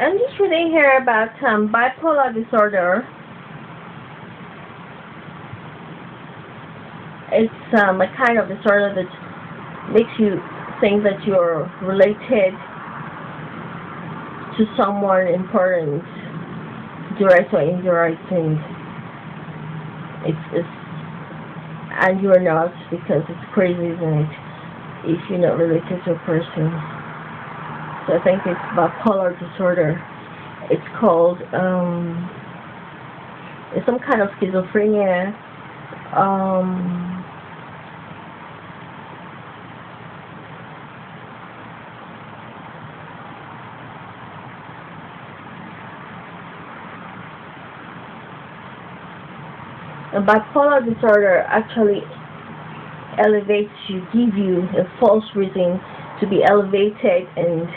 I'm just reading here about bipolar disorder. It's a kind of disorder that makes you think that you're related to someone important, direct or indirect, and it's and you're not, because it's crazy, isn't it? If you're not related to a person. So I think it's bipolar disorder. It's called it's some kind of schizophrenia. A bipolar disorder actually elevates you, give you a false reason to be elevated, and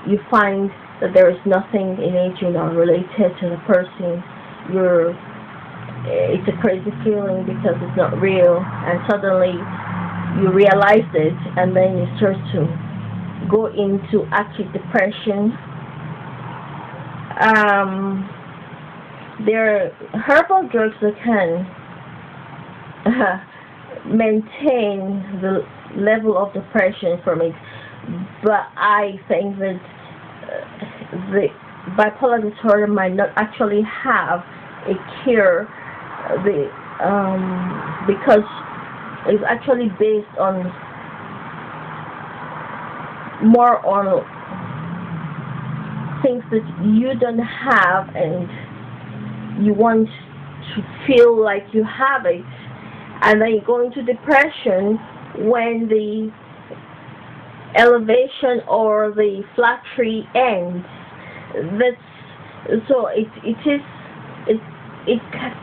you find that there is nothing in it, you're not related to the person. It's a crazy feeling because it's not real, and suddenly you realize it, and then you start to go into active depression. There are herbal drugs that can maintain the level of depression from it, but I think that the bipolar disorder might not actually have a cure, because it's actually based on more on things that you don't have, and you want to feel like you have it, and then you go into depression when the elevation or the flattery ends.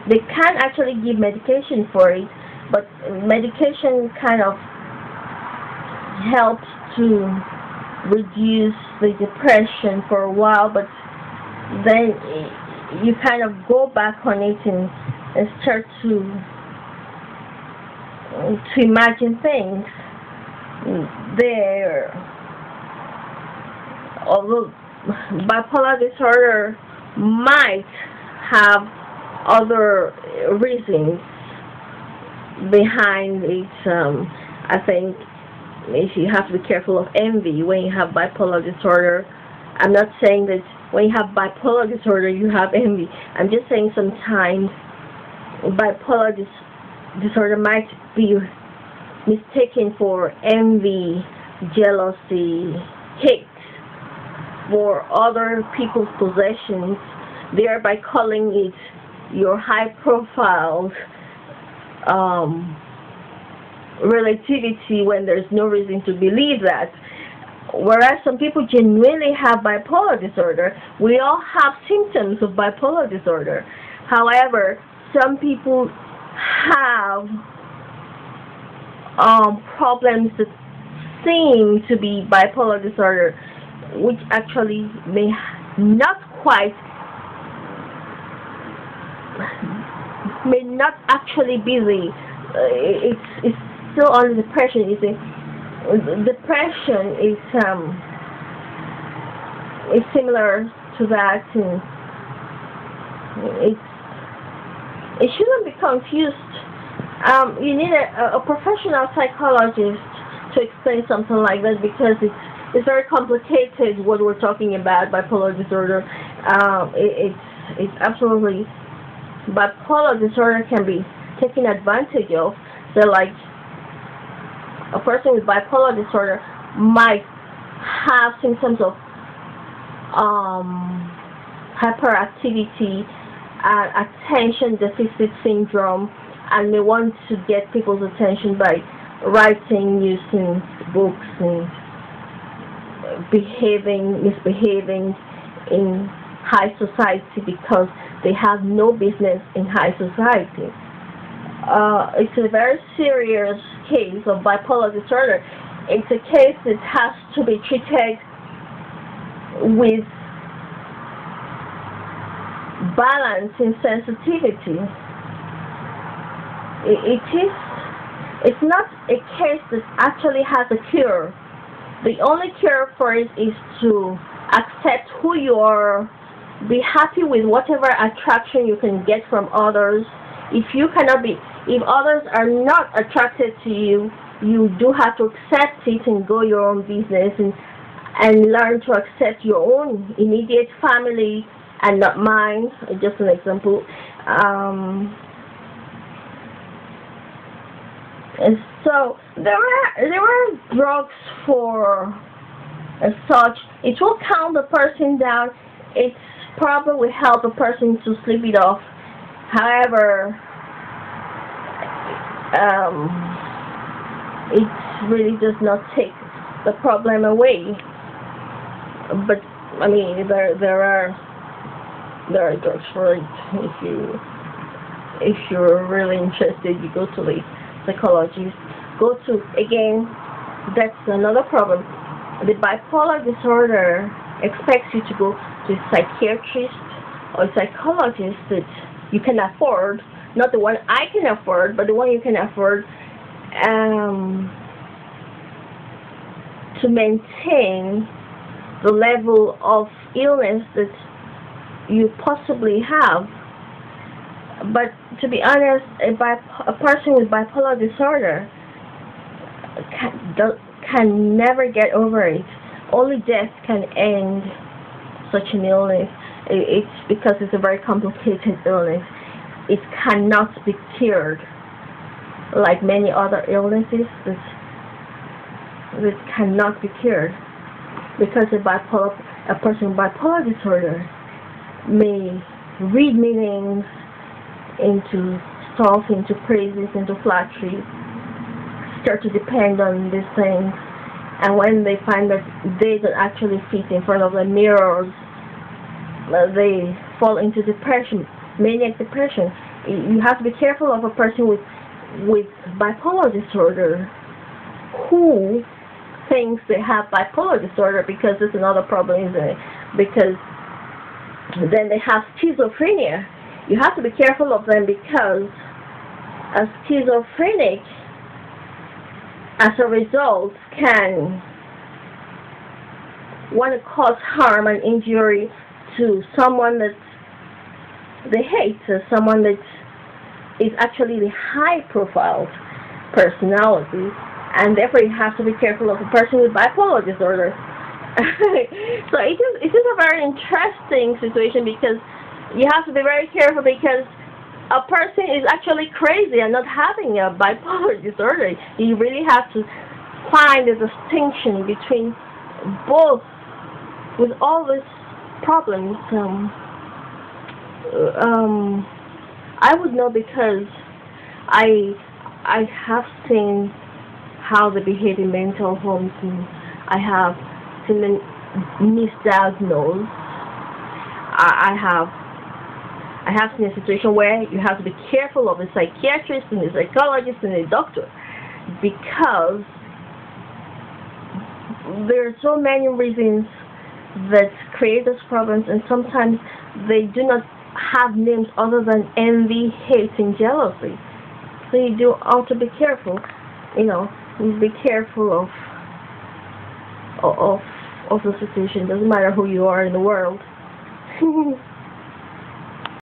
They can actually give medication for it, but medication kind of helps to reduce the depression for a while, but then you kind of go back on it and start to imagine things there. Although bipolar disorder might have other reasons behind it, I think you have to be careful of envy when you have bipolar disorder. I'm not saying that when you have bipolar disorder you have envy. I'm just saying sometimes bipolar disorder might be mistaken for envy, jealousy, hate for other people's possessions, thereby calling it your high profile relativity when there's no reason to believe that. Whereas some people genuinely have bipolar disorder. We all have symptoms of bipolar disorder. However, some people have problems that seem to be bipolar disorder, which actually may not actually be the it's still on depression. You see, depression is similar to that, and it shouldn't be confused. You need a professional psychologist to explain something like that, because it's very complicated what we're talking about. Bipolar disorder, it's absolutely, bipolar disorder can be taken advantage of. So like a person with bipolar disorder might have symptoms of hyperactivity and attention deficit syndrome, and they want to get people's attention by writing, using books, and misbehaving in high society because they have no business in high society. It's a very serious case of bipolar disorder. It's a case that has to be treated with balance and sensitivity. It's not a case that actually has a cure. The only cure for it is to accept who you are, be happy with whatever attraction you can get from others. If others are not attracted to you, you do have to accept it and go your own business, and learn to accept your own immediate family and not mine. Just an example. And so there are drugs for as such. It will calm the person down. It probably will help a person to sleep it off. However, it really does not take the problem away. But I mean, there are drugs for it. If you're really interested, you go to the psychologist. Go to, again, that's another problem. The bipolar disorder expects you to go to a psychiatrist or a psychologist that you can afford, not the one I can afford, but the one you can afford, to maintain the level of illness that you possibly have. But to be honest, a person with bipolar disorder can never get over it. Only death can end such an illness. It's because it's a very complicated illness. It cannot be cured like many other illnesses that cannot be cured, because a person with bipolar disorder may read meanings into stuff, into praises, into flattery, start to depend on these things, and when they find that they don't actually fit in front of the mirrors, they fall into depression, maniac depression. You have to be careful of a person with bipolar disorder who thinks they have bipolar disorder, because that's another problem, isn't it? Because then they have schizophrenia. You have to be careful of them, because a schizophrenic, as a result, can want to cause harm and injury to someone that they hate, someone that is actually the high-profile personality, and therefore you have to be careful of a person with bipolar disorder. So it is a very interesting situation, because you have to be very careful, because a person is actually crazy and not having a bipolar disorder. You really have to find a distinction between both with all these problems. I would know, because I have seen how they behave in mental homes, and I have seen them misdiagnosed. I have seen a situation where you have to be careful of a psychiatrist and a psychologist and a doctor, because there are so many reasons that create those problems, and sometimes they do not have names other than envy, hate, and jealousy. So you do have to be careful, be careful of the situation. Doesn't matter who you are in the world.